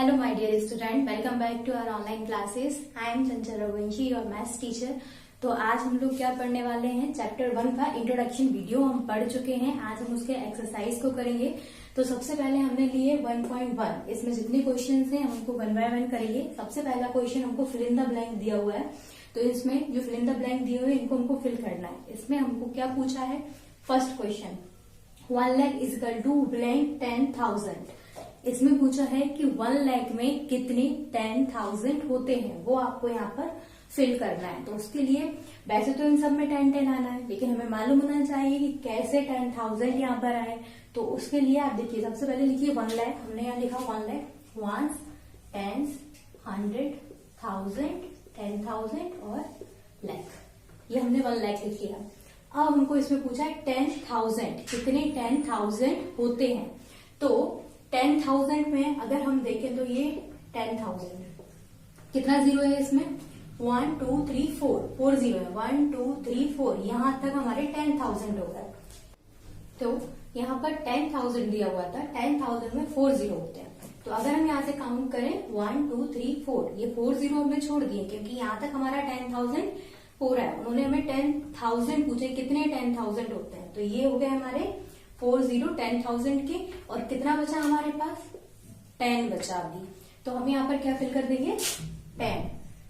Hello my dear student, welcome back to our online classes. I am Chanchal Raghuvanshi, your maths teacher. तो आज हम लोग क्या पढ़ने वाले हैं, चैप्टर 1 का इंट्रोडक्शन वीडियो हम पढ़ चुके हैं। आज हम उसके एक्सरसाइज को करेंगे। तो सबसे पहले हमने लिए 1.1, इसमें जितने क्वेश्चंस हैं हम उनको 1 बाय 1 करेंगे। सबसे पहला क्वेश्चन हमको फिल इन द ब्लैंक दिया हुआ है, तो इसमें जो फिल इन द ब्लैंक दिए हुए हैं इनको हमको फिल करना है। इसमें हमको क्या पूछा है, first question 1 lakh is equal to blank 10,000। इसमें पूछा है कि 1 लाख में कितने 10,000 होते हैं, वो आपको यहाँ पर फिल करना है। तो उसके लिए वैसे तो इन सब में 10-10 आना है, लेकिन हमें मालूम होना चाहिए कि कैसे 10,000 यहाँ पर आए। तो उसके लिए आप देखिए, सबसे पहले लिखिए 1 लाख। हमने यहाँ लिखा 1 लाख, 1, 10, 100, 1000, 10,000 और लाख। ये हमने 1 लाख लिख लिया। अब हमको इसमें पूछा है 10,000, कितने 10,000 होते हैं। तो 10,000 में अगर हम देखें तो ये 10,000 कितना जीरो है इसमें, 1 2 3 4 जीरो है, 1 2 3 4, यहां तक हमारे 10,000 हो गए। तो यहाँ पर 10,000 दिया हुआ था, 10,000 में 4 जीरो होते हैं। तो अगर हम यहाँ से काउंट करें 1 2 3 4, ये 4 जीरो हमने छोड़ दिए क्योंकि यहाँ तक हमारा 10,000 हो रहा है। उन्होंने हमें 10,000 पूछे कितने 10,000 होते हैं, तो ये हो गए हमारे 4 जीरो 10,000 के। और कितना बचा हमारे पास, 10 बचा अभी। तो हम यहाँ पर क्या फिल कर देंगे, 10।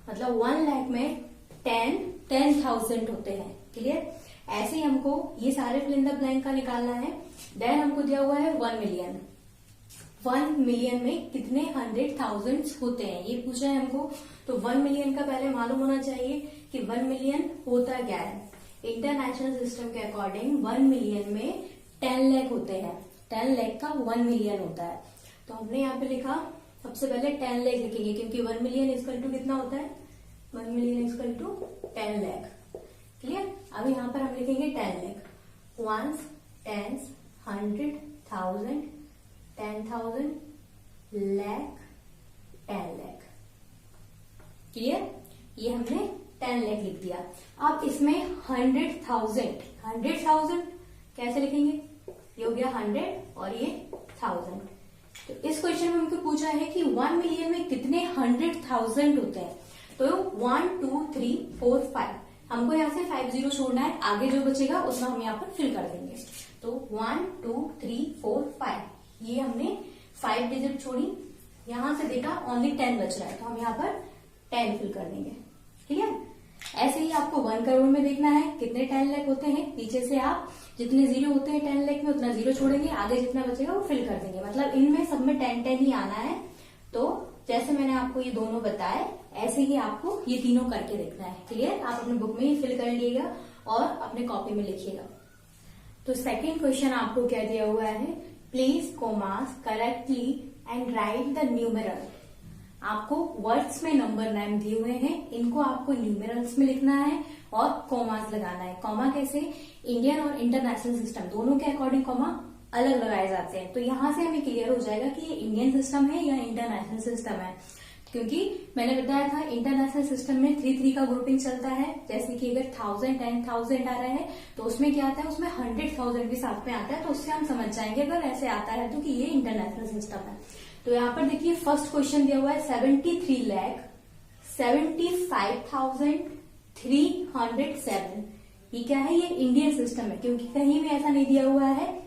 मतलब 1 लाख में 10,000 होते हैं। क्लियर। ऐसे ही हमको ये सारे फिल इन द ब्लैंक का निकालना है। देन हमको दिया हुआ है 1 मिलियन। 1 मिलियन में कितने 100,000 होते हैं, ये पूछा है हमको। तो 1 मिलियन का पहले मालूम होना चाहिए कि 1 मिलियन होता क्या है। इंटरनेशनल सिस्टम के अकॉर्डिंग 1 मिलियन में 10 लाख होते हैं। 10 लाख का 1 मिलियन होता है। तो हमने यहाँ पे लिखा, सबसे पहले 10 लाख लिखेंगे क्योंकि 1 मिलियन इक्वल टू कितना होता है, 1 million equal to 10 lakh. Clear. अब यहाँ पर हम लिखेंगे 10 लाख, 1, 10, 100, 1000, 10,000, लाख, 10 लाख। क्लियर। ये हमने 10 लाख लिख दिया। अब इसमें 100,000 कैसे लिखेंगे, ये हो गया 100 और ये 1000। तो इस क्वेश्चन में हमको पूछा है कि 1 मिलियन में कितने 100,000 होते हैं। तो 1 2 3 4 5, हमको यहाँ से 5 जीरो छोड़ना है, आगे जो बचेगा उतना हम यहाँ पर फिल कर देंगे। तो 1 2 3 4 5, ये हमने 5 डिजिट छोड़ी, यहां से देखा ओनली 10 बच रहा है, तो हम यहाँ पर 10 फिल कर देंगे। क्लियर। ऐसे ही आपको 1 करोड़ में देखना है कितने 10 लाख होते हैं। पीछे से आप जितने जीरो होते हैं 10 लाख में उतना जीरो छोड़ेंगे, आगे जितना बचेगा वो फिल कर देंगे। मतलब इनमें सब में 10-10 ही आना है। तो जैसे मैंने आपको ये दोनों बताए, ऐसे ही आपको ये तीनों करके देखना है। क्लियर। आप अपने बुक में ही फिल कर लीजिएगा और अपने कॉपी में लिखिएगा। तो सेकेंड क्वेश्चन आपको क्या दिया हुआ है, place commas correctly and write the numeral. आपको वर्ड्स में नंबर नेम दिए हुए हैं, इनको आपको न्यूमेरल्स में लिखना है और कॉमास लगाना है। कॉमा कैसे, इंडियन और इंटरनेशनल सिस्टम दोनों के अकॉर्डिंग कॉमा अलग लगाए जाते हैं। तो यहां से हमें क्लियर हो जाएगा कि ये इंडियन सिस्टम है या इंटरनेशनल सिस्टम है, क्योंकि मैंने बताया था इंटरनेशनल सिस्टम में 3-3 का ग्रुपिंग चलता है। जैसे कि अगर 1000 10,000 आ रहा है तो उसमें क्या आता है, उसमें 100,000 भी साथ में आता है। तो उससे हम समझ जाएंगे अगर ऐसे आता है तो कि ये इंटरनेशनल सिस्टम है। तो यहाँ पर देखिए फर्स्ट क्वेश्चन दिया हुआ है 73,75,307। ये क्या है, ये इंडियन सिस्टम है, क्योंकि कहीं भी ऐसा नहीं दिया हुआ है।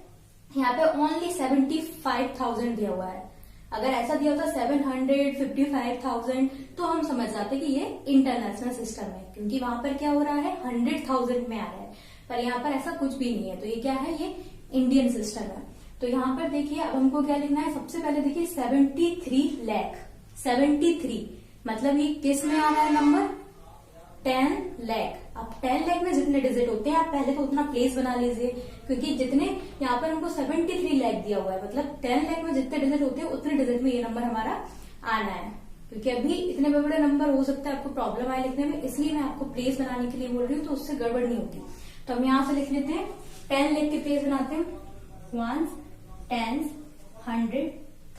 यहाँ पे ओनली 75,000 दिया हुआ है। अगर ऐसा दिया होता 755,000 तो हम समझ जाते कि ये इंटरनेशनल सिस्टम है, क्योंकि वहां पर क्या हो रहा है 100,000 में आ रहा है। पर यहाँ पर ऐसा कुछ भी नहीं है। तो ये क्या है, ये इंडियन सिस्टम है। तो यहाँ पर देखिए अब हमको क्या लिखना है, सबसे पहले देखिए 73 लाख, 73 मतलब ये किस में आ रहा है नंबर, 10 लाख। अब 10 लाख में जितने डिजिट होते हैं आप पहले तो उतना प्लेस बना लीजिए, क्योंकि जितने यहाँ पर हमको 73 लाख दिया हुआ है, मतलब 10 लाख में जितने डिजिट होते हैं उतने डिजिट में ये नंबर हमारा आना है। क्योंकि अभी इतने बड़े बड़े नंबर हो सकता है आपको प्रॉब्लम आए लिखने में, इसलिए मैं आपको प्लेस बनाने के लिए बोल रही हूँ, तो उससे गड़बड़ नहीं होती। तो हम यहाँ से लिख लेते हैं 10 लाख के प्लेस बनाते हैं, 1 10 100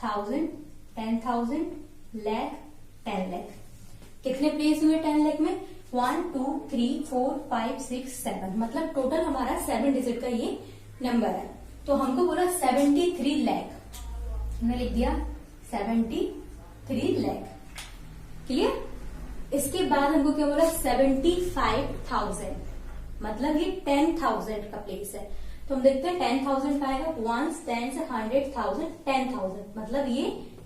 1000 10,000 लाख 10 लाख। कितने प्लेस हुए 10 लाख में, 1 2 3 4 5 6 7, मतलब टोटल हमारा 7 डिजिट का ये नंबर है। तो हमको बोला 73 लाख, हमने लिख दिया 73 3 लाख। क्लियर? इसके बाद हमको क्या बोला 75,000, मतलब ये 10,000 का प्लेस है। तो हम देखते हैं 10,000 का आएगा, 1 10 100,000 10,000, मतलब ये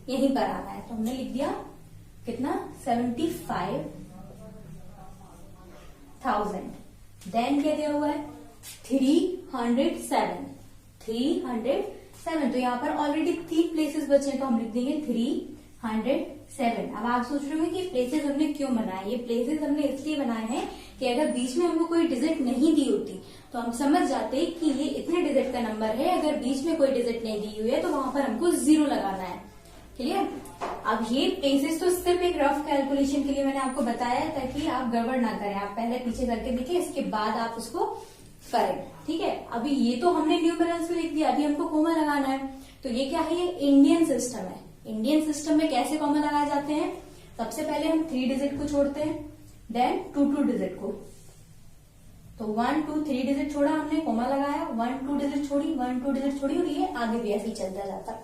यहीं पर आना है। तो हमने लिख दिया कितना 75,000। देन क्या दिया हुआ है 307, 307। तो यहाँ पर ऑलरेडी 3 प्लेसेस बचे हैं, तो हम लिख देंगे 307। अब आप सोच रहे होंगे कि प्लेसेस हमने क्यों बनाए। ये प्लेसेस हमने इसलिए बनाए हैं कि अगर बीच में हमको कोई डिजिट नहीं दी होती तो हम समझ जाते कि ये इतने डिजिट का नंबर है। अगर बीच में कोई डिजिट नहीं दी हुई है तो वहां पर हमको 0 लगाना है। क्लियर? अब ये प्लेसेस तो सिर्फ एक रफ कैलकुलेशन के लिए मैंने आपको बताया है, ताकि आप गड़बड़ ना करें। आप पहले पीछे करके देखिए, इसके बाद आप उसको करें। ठीक है? अभी ये तो हमने न्यूमेरल्स में लिख दिया, अभी हमको कॉमा लगाना है। तो ये क्या है, ये इंडियन सिस्टम है। इंडियन सिस्टम में कैसे कॉमा लगाए जाते हैं? सबसे पहले हम 3 डिजिट को छोड़ते हैं, देन 2 डिजिट को। तो 1 2 3 डिजिट छोड़ा हमने, कॉमा लगाया, 1 2 डिजिट छोड़ी, 1 2 डिजिट छोड़ी, और ये आगे भी ऐसे ही चलता जाता।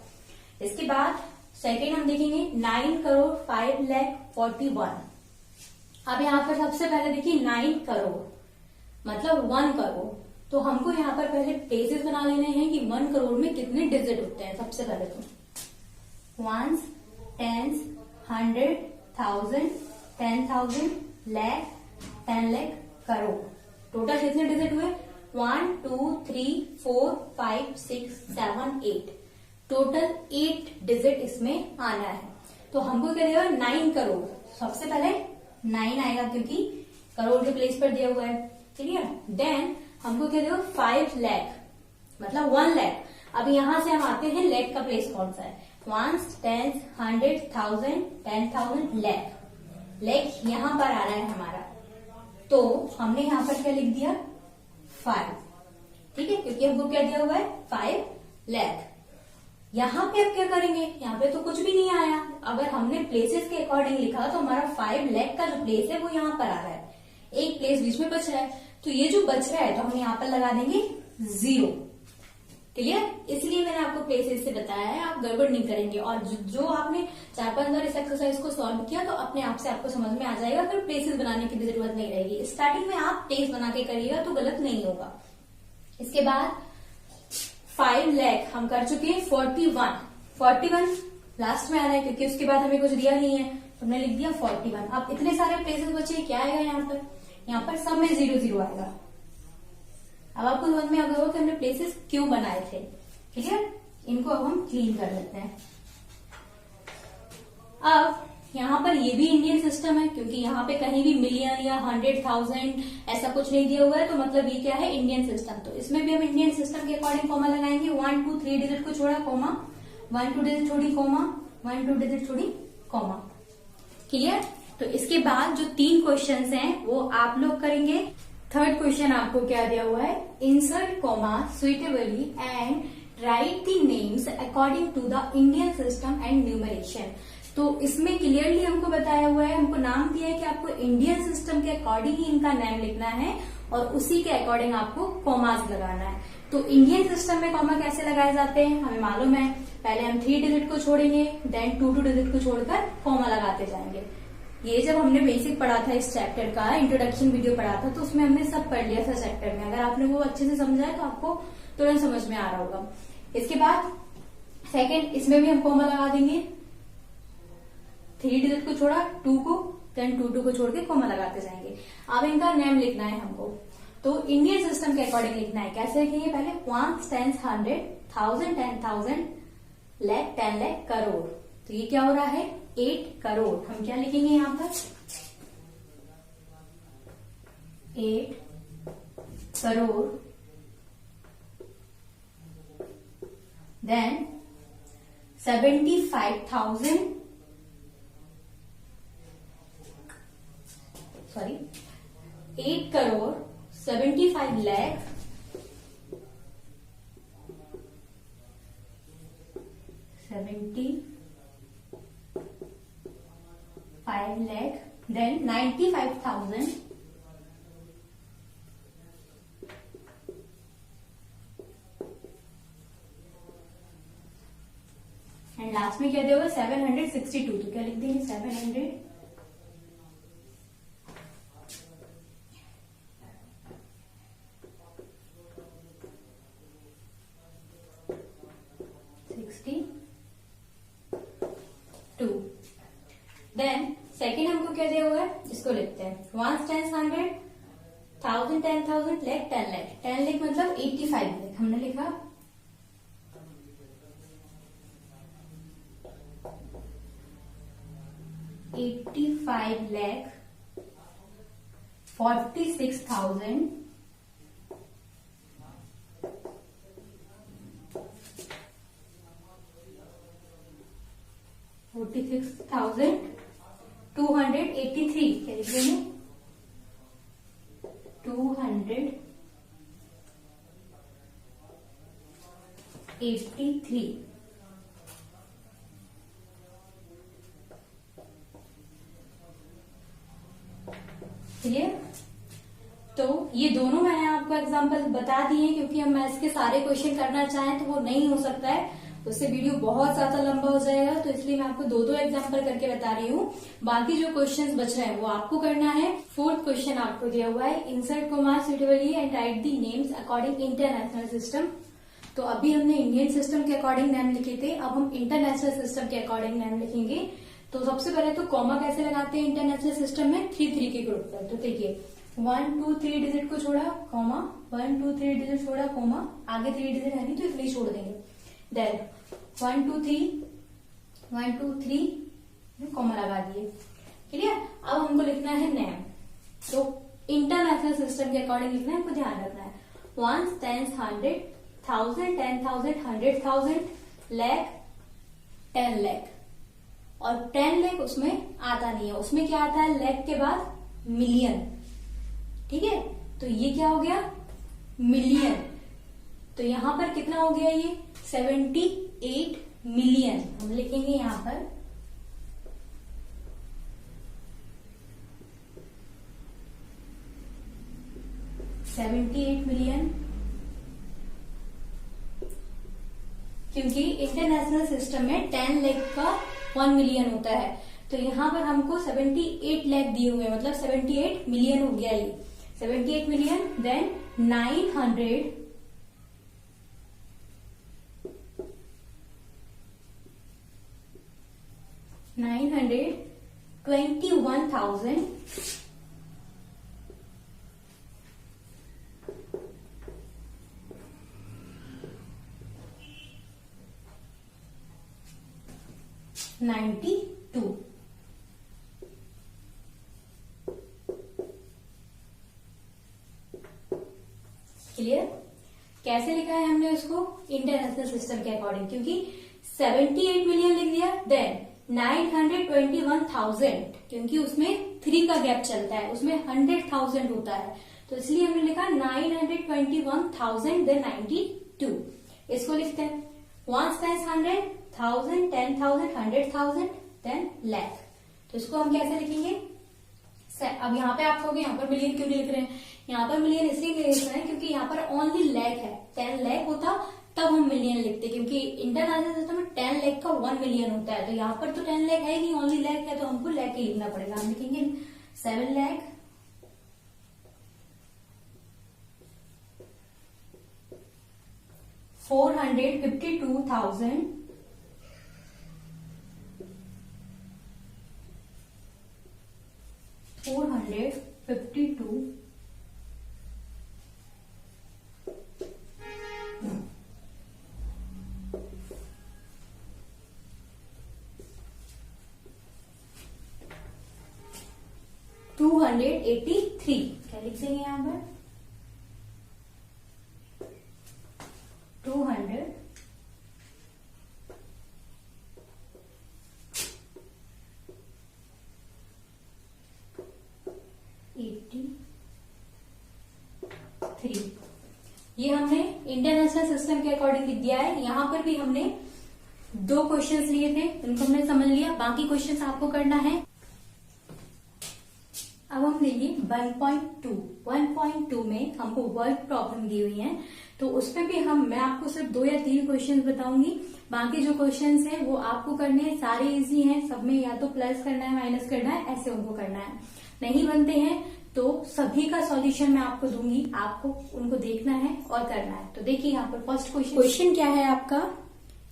इसके बाद सेकेंड हम देखेंगे 9,05,41,। अब यहाँ पर सबसे पहले देखिए 9 करोड़ मतलब 1 करोड़। तो हमको यहाँ पर पहले प्लेसेस बना लेने हैं कि 1 करोड़ में कितने डिजिट होते हैं। सबसे पहले तो 1s 10s 100 1000 10,000 lakh 10 lakh crore. Total कितने डिजिट हुए 1 2 3 4 5 6 7 8। टोटल 8 डिजिट इसमें आना है। तो हमको क्या देगा 9 करोड़। सबसे पहले 9 आएगा क्योंकि करोड़ के प्लेस पर दिया हुआ है। क्लियर? देन हमको क्या देगा 5 लाख मतलब 1 लाख। अब यहां से हम आते हैं लाख का प्लेस कौन सा है, 1 10 100 1000 10,000 लाख। लाख यहां पर आ रहा है हमारा, तो हमने यहां पर क्या लिख दिया 5। ठीक है? क्योंकि हमको क्या दिया हुआ है 5 लाख। यहाँ पे अब क्या करेंगे, यहाँ पे तो कुछ भी नहीं आया। अगर हमने प्लेसेस के अकॉर्डिंग लिखा तो हमारा 5 लाख का जो प्लेस है वो यहाँ पर आ रहा है, एक प्लेस बीच में बच रहा है। तो ये जो बच रहा है तो हम यहाँ पर लगा देंगे 0। क्लियर? इसलिए मैंने आपको प्लेसेस से बताया है, आप गड़बड़ नहीं करेंगे। और जो आपने 4-5 बार इस एक्सरसाइज को सॉल्व किया तो अपने आप से आपको समझ में आ जाएगा, फिर प्लेसेस बनाने की भी जरूरत नहीं रहेगी। स्टार्टिंग में आप प्लेस बना के करिएगा तो गलत नहीं होगा। इसके बाद 5 लाख हम कर चुके हैं 41 लास्ट में आ रहा है क्योंकि उसके बाद हमें कुछ दिया नहीं है, तो हमने लिख दिया 41। अब इतने सारे प्लेसेस बचे, क्या आएगा यहाँ पर सब में 0 0 आएगा। अब आपको समझ में आ गया कि हमने प्लेसेस क्यों बनाए थे। ठीक है? इनको अब हम क्लीन कर लेते हैं। अब यहाँ पर ये भी इंडियन सिस्टम है क्योंकि यहाँ पे कहीं भी मिलियन या 100,000 ऐसा कुछ नहीं दिया हुआ है, तो मतलब ये क्या है इंडियन सिस्टम। तो इसमें भी हम इंडियन सिस्टम के अकॉर्डिंग कॉमा लगाएंगे। 1 2 3 डिजिट को छोड़ा कॉमा, 1 2 डिजिट छोड़ी कॉमा, 1 2 डिजिट छोड़ी कॉमा। क्लियर? तो इसके बाद जो 3 क्वेश्चंस हैं वो आप लोग करेंगे। थर्ड क्वेश्चन आपको क्या दिया हुआ है, insert comma suitably and write the names according to the Indian system and numeration. तो इसमें क्लियरली हमको बताया हुआ है, हमको नाम दिया है कि आपको इंडियन सिस्टम के अकॉर्डिंग ही इनका नाम लिखना है और उसी के अकॉर्डिंग आपको कॉमास लगाना है। तो इंडियन सिस्टम में कॉमा कैसे लगाए जाते हैं हमें मालूम है। पहले हम 3 डिजिट को छोड़ेंगे, देन 2 डिजिट को छोड़कर कॉमा लगाते जाएंगे। ये जब हमने बेसिक पढ़ा था इस चैप्टर का, इंट्रोडक्शन वीडियो पढ़ा था, तो उसमें हमने सब पढ़ लिया था चैप्टर में। अगर आपने वो अच्छे से समझा है तो आपको तुरंत समझ में आ रहा होगा। इसके बाद सेकंड, इसमें भी हम कॉमा लगा देंगे। 3 डिजिट को छोड़ा 2 को, देन 2 को छोड़ के कॉमा लगाते जाएंगे। अब इनका नेम लिखना है हमको, तो इंडियन सिस्टम के अकॉर्डिंग लिखना है। कैसे लिखेंगे, पहले 1 10 100 1000 10,000 लाख 10 लाख करोड़। तो ये क्या हो रहा है 8 करोड़। हम क्या लिखेंगे यहाँ पर 8 crore. Then 75,000 8 crore 75 lakh 5 lakh, then 95,000 and last में क्या दिया हुआ 762, तो क्या लिख देंगे 762 देन सेकेंड हमको क्या दिया हुआ है, इसको लिखते हैं 1 10 100 1000 10,000 लाख 10 लाख 10 लाख मतलब 85 लाख हमने लिखा 85 लाख 46,000 46,283 क्या लिख देंगे 283। क्लियर। तो ये दोनों मैंने आपको एग्जांपल बता दिए हैं, क्योंकि हम मैथ्स के सारे क्वेश्चन करना चाहें तो वो नहीं हो सकता है, उससे वीडियो बहुत ज्यादा लंबा हो जाएगा, तो इसलिए मैं आपको 2-2 एग्जांपल करके बता रही हूँ। बाकी जो क्वेश्चंस बच रहे हैं वो आपको करना है। फोर्थ क्वेश्चन आपको दिया हुआ है, insert comma suitably and right the names according international system. तो अभी हमने इंडियन सिस्टम के अकॉर्डिंग नेम लिखे थे, अब हम इंटरनेशनल सिस्टम के अकॉर्डिंग नेम लिखेंगे। तो सबसे पहले तो कॉमा कैसे लगाते हैं इंटरनेशनल सिस्टम में, 3-3 के ग्रुप पर। तो देखिए 1 2 3 डिजिट को छोड़ा कॉमा, 1 2 3 डिजिट छोड़ा कॉमा, आगे 3 डिजिट है नहीं तो इसलिए छोड़ देंगे। देन 1 2 3 1 2 3 कॉमा लगा दिए। क्लियर। अब हमको लिखना है नेम, तो इंटरनेशनल सिस्टम के अकॉर्डिंग लिखना है, हमको ध्यान रखना है 1 10 100 1000 10,000 100,000 लाख 10 लाख, और 10 लाख उसमें आता नहीं है, उसमें क्या आता है लाख के बाद मिलियन। ठीक है, तो ये क्या हो गया मिलियन। तो यहां पर कितना हो गया ये 78 मिलियन। हम लिखेंगे यहां पर 78 मिलियन, क्योंकि इंटरनेशनल सिस्टम में 10 लाख का 1 मिलियन होता है, तो यहां पर हमको 78 लाख दिए हुए, मतलब 78 मिलियन हो गया ये 78 मिलियन। देन 921,000 92। क्लियर। कैसे लिखा है हमने उसको इंटरनेशनल सिस्टम के अकॉर्डिंग, क्योंकि 78 मिलियन लिख दिया। देन 921,000, क्योंकि उसमें 3 का गैप चलता है, उसमें 100,000 होता है, तो इसलिए हमने लिखा 921,000 देन 92। इसको लिखते हैं 1 टाइम्स 100 1000 10,000 100,000 देन लाख। तो इसको हम कैसे लिखेंगे, अब यहाँ पे आप कहोगे यहाँ पर मिलियन क्यों नहीं लिख रहे हैं, यहाँ पर मिलियन इसलिए नहीं लिख रहे हैं क्योंकि यहाँ पर ओनली लाख है। 10 लाख होता तब हम मिलियन लिखते, क्योंकि इंटरनेशनल सिस्टम में 10 लाख का 1 मिलियन होता है, तो यहाँ पर तो 10 लाख है नहीं, ओनली लाख है, तो हमको लाख ही लिखना पड़ेगा। हम लिखेंगे 7 लाख 452,000 452 283। क्या लिख देंगे यहां पर 283। ये हमने इंटरनेशनल सिस्टम के अकॉर्डिंग लिख दिया है। यहां पर भी हमने 2 क्वेश्चंस लिए थे, उनको हमने समझ लिया, बाकी क्वेश्चंस आपको करना है। अब हम लेंगे 1.2। 1.2 में हमको वर्ड प्रॉब्लम दी हुई है, तो उसमें भी मैं आपको सिर्फ 2 या 3 क्वेश्चन बताऊंगी। बाकी जो क्वेश्चंस हैं वो आपको करने हैं, सारे इजी हैं। सब में या तो प्लस करना है, माइनस करना है, ऐसे उनको करना है। नहीं बनते हैं तो सभी का सॉल्यूशन मैं आपको दूंगी, आपको उनको देखना है और करना है। तो देखिए यहाँ पर फर्स्ट क्वेश्चन क्या है आपका।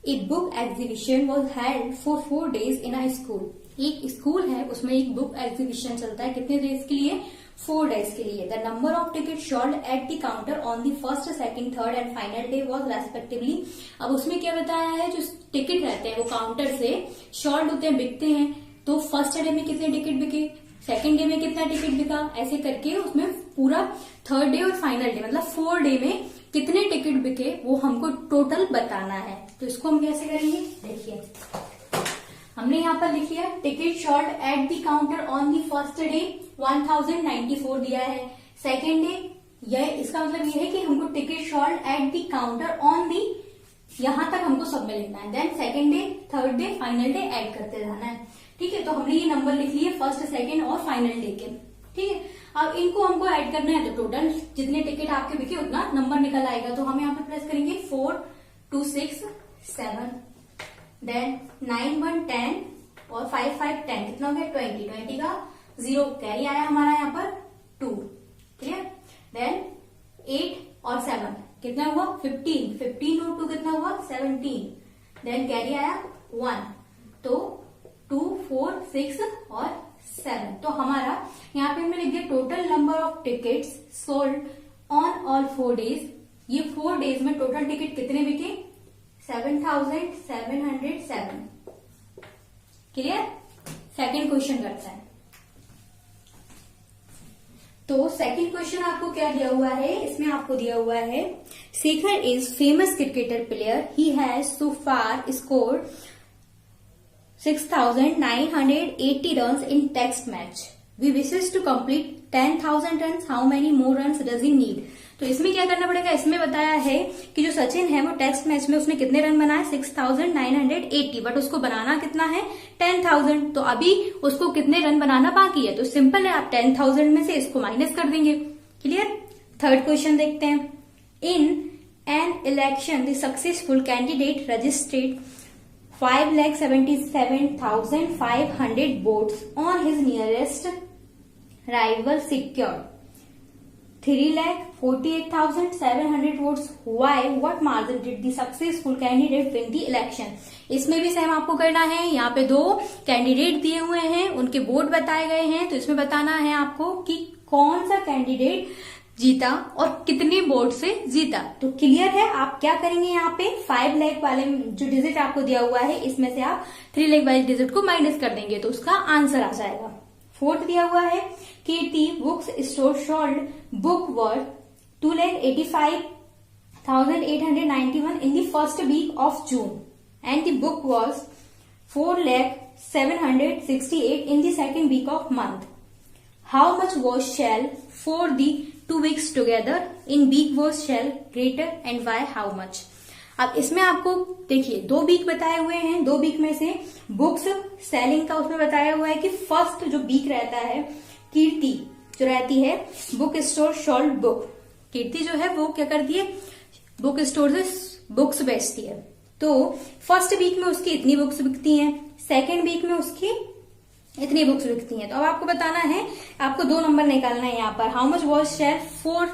A book exhibition was held for 4 days in a school. एक स्कूल है, उसमें एक बुक एग्जीबिशन चलता है, कितने डेज के लिए? 4 days के लिए। The number of ticket sold at the counter on the first, second, third and final day was respectively. अब उसमें क्या बताया है, जो टिकट रहते हैं वो काउंटर से सोल्ड होते हैं, बिकते हैं। तो फर्स्ट डे में कितने टिकट बिके, सेकंड डे में कितना टिकट बिका, ऐसे करके उसमें पूरा थर्ड डे और फाइनल डे मतलब 4 डे में कितने टिकट बिके वो हमको टोटल बताना है। तो इसको हम कैसे करेंगे, देखिए हमने यहाँ पर लिख लिया ticket sold at the counter on the first day 1094 दिया है। सेकेंड डे, यह इसका मतलब ये है कि हमको ticket sold at the counter on the, यहां तक हमको सब में लिखना है। Then second day, third day, final day add करते जाना है। ठीक है, तो हमने ये नंबर लिख लिए फर्स्ट, सेकेंड और फाइनल डे के। ठीक है, अब इनको हमको ऐड करना है, तो टोटल जितने टिकट आपके बिके उतना नंबर निकल आएगा। तो हम यहाँ पे प्लस करेंगे 4, 2, 6, 7, देन 9, 1, 10 और 5, 5, 10, कितना हो गया 20। 20 का 0 कैरी आया हमारा यहाँ पर 2। क्लियर, देन 8 और 7 कितना हुआ 15। 15 और 2 कितना हुआ 17। देन कैरी आया 1, तो 2, 4, 6 और 7। तो हमारा यहाँ पे हमने लिख दिया total number of tickets sold on all 4 days। ये 4 days में टोटल टिकट कितने बिके 7707। क्लियर, सेकंड क्वेश्चन करते हैं। तो सेकंड क्वेश्चन आपको क्या दिया हुआ है, इसमें आपको दिया हुआ है Shekhar is famous cricketer player, he has so far scored 6,980 runs in test match. We wishes to complete 10,000 runs. How many more runs does he need? तो इसमें क्या करना पड़ेगा, इसमें बताया है कि जो सचिन है वो टेस्ट मैच में उसने कितने रन बनाए 6,980, बट उसको बनाना कितना है 10,000। तो अभी उसको कितने रन बनाना बाकी है, तो सिंपल है, आप 10,000 में से इसको माइनस कर देंगे। क्लियर, थर्ड क्वेश्चन देखते हैं। In an election the successful candidate registered 5,77,500 votes on his nearest rival secured 3,48,700 votes. Why? What margin did the successful candidate win the election? इसमें भी सेम आपको करना है। यहाँ पे 2 कैंडिडेट दिए हुए हैं, उनके वोट बताए गए हैं, तो इसमें बताना है आपको कि कौन सा कैंडिडेट जीता और कितने वोट से जीता। तो क्लियर है, आप क्या करेंगे यहाँ पे 5 लाख वाले जो डिजिट आपको दिया हुआ है इसमें से आप 3 लाख वाले डिजिट को माइनस कर देंगे तो उसका आंसर आ जाएगा। फोर्थ दिया हुआ है Kirti books store sold book worth 2,85,891 in the first week of June and the book was 4,768 in the second week of month. How much was sale for the 2 weeks together in week was shell greater and why how much। अब इसमें आपको देखिए 2 week बताए हुए हैं, 2 week में से books selling का उसमें बताया हुआ है कि फर्स्ट जो वीक रहता है कीर्ति जो रहती है बुक स्टोर सोल्ड बुक, कीर्ति जो है वो क्या करती है बुक स्टोर से बुक्स बेचती है। तो फर्स्ट वीक में उसकी इतनी बुक्स बिकती हैं, सेकेंड वीक में उसकी इतनी बुक्स बिकती हैं। तो अब आपको बताना है, आपको 2 नंबर निकालना है यहाँ पर। How much was share for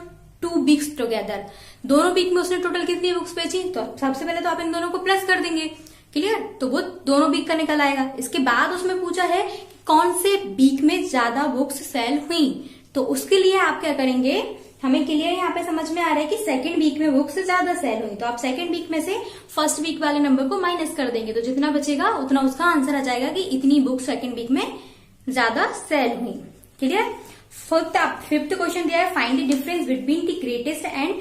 2 weeks together, दोनों वीक में उसने टोटल कितनी बुक्स बेची, तो सबसे पहले तो आप इन दोनों को प्लस कर देंगे। क्लियर, तो वो दोनों वीक का निकल आएगा। इसके बाद उसमें पूछा है कौन से वीक में ज्यादा बुक्स सेल हुई, तो उसके लिए आप क्या करेंगे, हमें क्लियर यहाँ पे समझ में आ रहा है कि सेकंड वीक में बुक्स ज्यादा सेल हुई, तो आप सेकंड वीक में से फर्स्ट वीक वाले नंबर को माइनस कर देंगे, तो जितना बचेगा उतना उसका आंसर आ जाएगा कि इतनी बुक्स सेकंड वीक में ज्यादा सेल हुई। क्लियर, फिफ्थ क्वेश्चन दिया है find the difference between the greatest and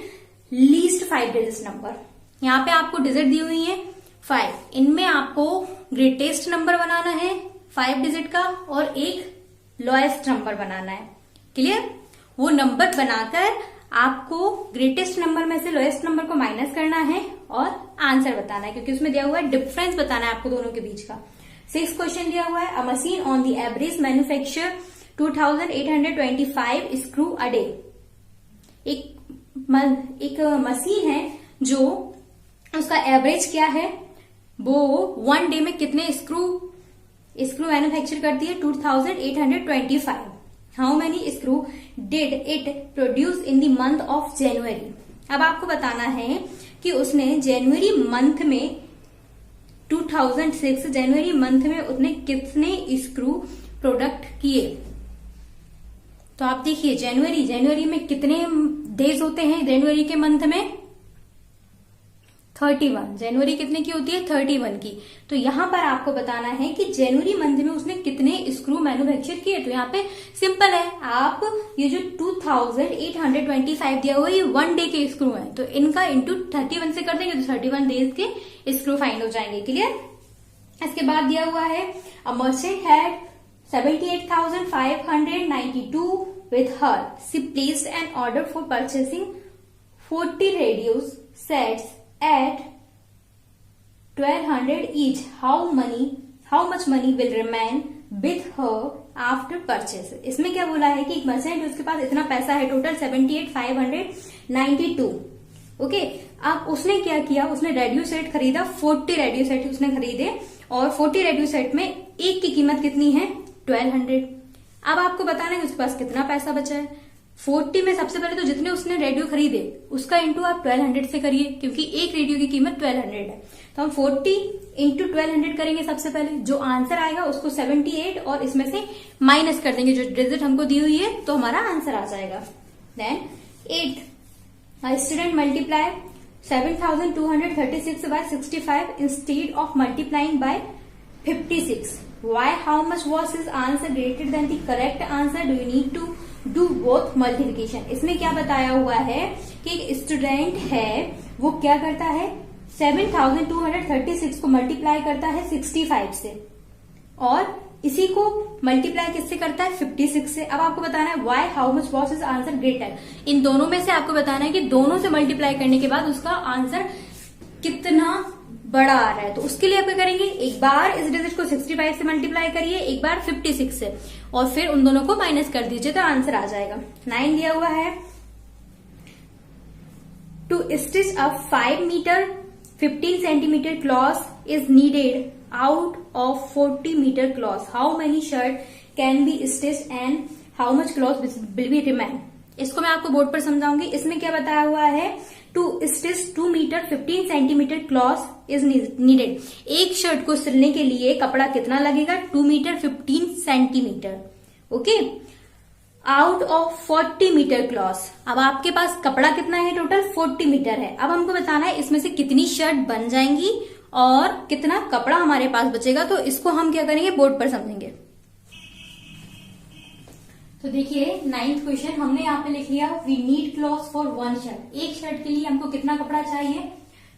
least 5 digit number. यहाँ पे आपको डिजिट दी हुई है 5, इनमें आपको ग्रेटेस्ट नंबर बनाना है 5 डिजिट का और एक लोएस्ट नंबर बनाना है। क्लियर, वो नंबर बनाकर आपको ग्रेटेस्ट नंबर में से लोएस्ट नंबर को माइनस करना है और आंसर बताना है, क्योंकि उसमें दिया हुआ है डिफरेंस बताना है आपको दोनों के बीच का। 6th क्वेश्चन दिया हुआ है अ machine on the average manufacture 2825 screw a day. एक मशीन है जो उसका एवरेज क्या है, वो 1 डे में कितने स्क्रू मैन्युफैक्चर करती है, 2825। How many screw did it produce in the month of January. अब आपको बताना है कि उसने जनवरी मंथ में 2006 जनवरी मंथ में उसने कितने स्क्रू प्रोडक्ट किए। तो आप देखिए जनवरी में कितने डेज होते हैं, जनवरी के मंथ में 31। जनवरी कितने की होती है, 31 की। तो यहां पर आपको बताना है कि जनवरी मंथ में उसने कितने स्क्रू मैन्युफैक्चर किए। तो यहाँ पे सिंपल है, आप ये जो 2825 दिया हुआ है ये 1 डे के स्क्रू हैं, तो इनका इंटू 31 से कर देंगे तो 31 डेज के स्क्रू फाइंड हो जाएंगे। क्लियर। इसके बाद दिया हुआ है a merchant had 78,592 with her. She placed an order for purchasing 40 radio sets at 1200 each. How much money will remain with her after purchase? इसमें क्या बोला है कि एक मर्चेंट उसके पास इतना पैसा है, टोटल 78,592। ओके, अब उसने क्या किया, उसने रेडियो सेट खरीदा, 40 रेडियो सेट उसने खरीदे और 40 रेडियो सेट में एक की कीमत कितनी है, 1200। अब आपको बताना है उसके पास कितना पैसा बचा है। 40 में सबसे पहले तो जितने उसने रेडियो खरीदे उसका इंटू आप 1200 से करिए, क्योंकि एक रेडियो की कीमत 1200 है। तो हम 40 इंटू 1200 करेंगे सबसे पहले, जो आंसर आएगा उसको 78 और इसमें से माइनस कर देंगे जो डिजिट हमको दी हुई है, तो हमारा आंसर आ जाएगा। Then 8 student multiply 7,236 by 65 instead of multiplying by 56. Why? How much was his answer greater than the correct answer? Do you need to do both multiplication? इसमें क्या बताया हुआ है कि एक स्टूडेंट है वो क्या करता है, 7,236 को मल्टीप्लाई करता है 65 से और इसी को मल्टीप्लाई किससे करता है, 56 से। अब आपको बताना है why, how much was his answer greater. इन दोनों में से आपको बताना है कि दोनों से मल्टीप्लाई करने के बाद उसका आंसर कितना बड़ा आ रहा है। तो उसके लिए आप क्या करेंगे, एक बार इस डिजिट को 65 से मल्टीप्लाई करिए, एक बार 56 से, और फिर उन दोनों को माइनस कर दीजिए तो आंसर आ जाएगा। 9 दिया हुआ है to stitch a 5 metre 15 centimetre cloth is needed out of 40 meter cloth. How many shirt can be stitched and how much cloth will be remain? इसको मैं आपको बोर्ड पर समझाऊंगी। इसमें क्या बताया हुआ है, to stitch 2 metre 15 centimetre cloth is needed. एक शर्ट को सिलने के लिए कपड़ा कितना लगेगा, 2 metre 15 centimetre. Okay, out of 40 metre cloth. अब आपके पास कपड़ा कितना है, टोटल 40 मीटर है। अब हमको बताना है इसमें से कितनी शर्ट बन जाएंगी और कितना कपड़ा हमारे पास बचेगा। तो इसको हम क्या करेंगे, बोर्ड पर समझेंगे। तो देखिए 9th क्वेश्चन हमने यहाँ पे लिख लिया, we need cloth for 1 shirt. एक शर्ट के लिए हमको कितना कपड़ा चाहिए,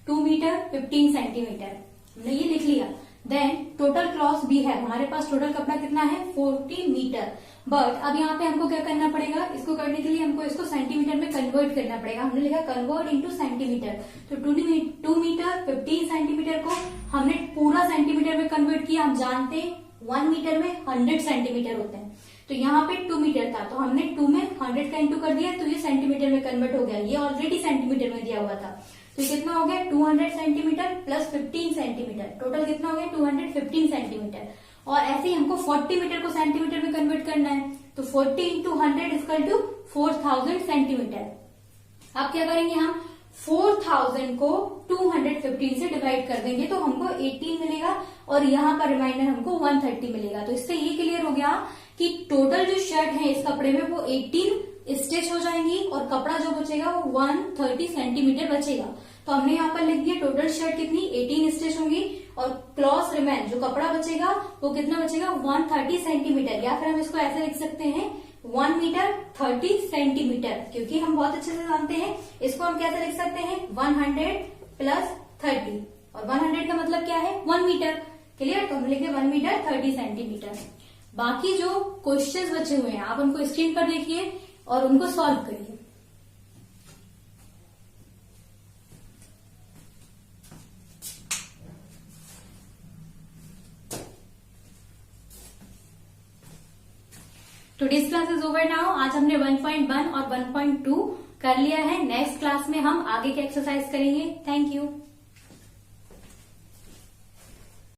2 मीटर 15 सेंटीमीटर, हमने ये लिख लिया। देन टोटल क्लॉथ भी है हमारे पास, टोटल कपड़ा कितना है 40 मीटर। बट अब यहाँ पे हमको क्या करना पड़ेगा, इसको करने के लिए हमको इसको सेंटीमीटर में कन्वर्ट करना पड़ेगा। हमने लिखा कन्वर्ट इनटू सेंटीमीटर, तो 2 मीटर 15 सेंटीमीटर को हमने पूरा सेंटीमीटर में कन्वर्ट किया। हम जानते हैं 1 मीटर में 100 सेंटीमीटर होते हैं, तो यहाँ पे 2 मीटर था तो हमने 2 में 100 का इंटू कर दिया तो ये सेंटीमीटर में कन्वर्ट हो गया। ये ऑलरेडी सेंटीमीटर में दिया हुआ था, तो कितना हो गया 200 सेंटीमीटर प्लस 15 सेंटीमीटर, टोटल कितना हो गया 215 सेंटीमीटर। और ऐसे ही हमको 40 मीटर को सेंटीमीटर में कन्वर्ट करना है, तो 40 इंटू 100 इक्वल टू 4000 सेंटीमीटर। अब क्या करेंगे, हम 4000 को 215 से डिवाइड कर देंगे तो हमको 18 मिलेगा और यहाँ पर रिमाइंडर हमको 130 मिलेगा। तो इससे ये क्लियर हो गया कि टोटल जो शर्ट है इस कपड़े में वो 18 स्टिच हो जाएंगी और कपड़ा जो बचेगा वो 130 सेंटीमीटर बचेगा। तो हमने यहाँ पर लिख दिया टोटल शर्ट कितनी 18 स्टिच होंगी और क्लॉथ रिमेन जो कपड़ा बचेगा वो कितना बचेगा 130 सेंटीमीटर, या फिर हम इसको ऐसे लिख सकते हैं 1 मीटर 30 सेंटीमीटर, क्योंकि हम बहुत अच्छे से जानते हैं इसको हम कैसे लिख सकते हैं 100 प्लस 30, और 100 का मतलब क्या है 1 मीटर। क्लियर, तो हम लिखे 1 मीटर 30 सेंटीमीटर। बाकी जो क्वेश्चंस बचे हुए हैं आप उनको स्क्रीन पर देखिए और उनको सॉल्व करिए। Today's class is over now. आज हमने 1.1 और 1.2 कर लिया है। नेक्स्ट क्लास में हम आगे के एक्सरसाइज करेंगे। Thank you.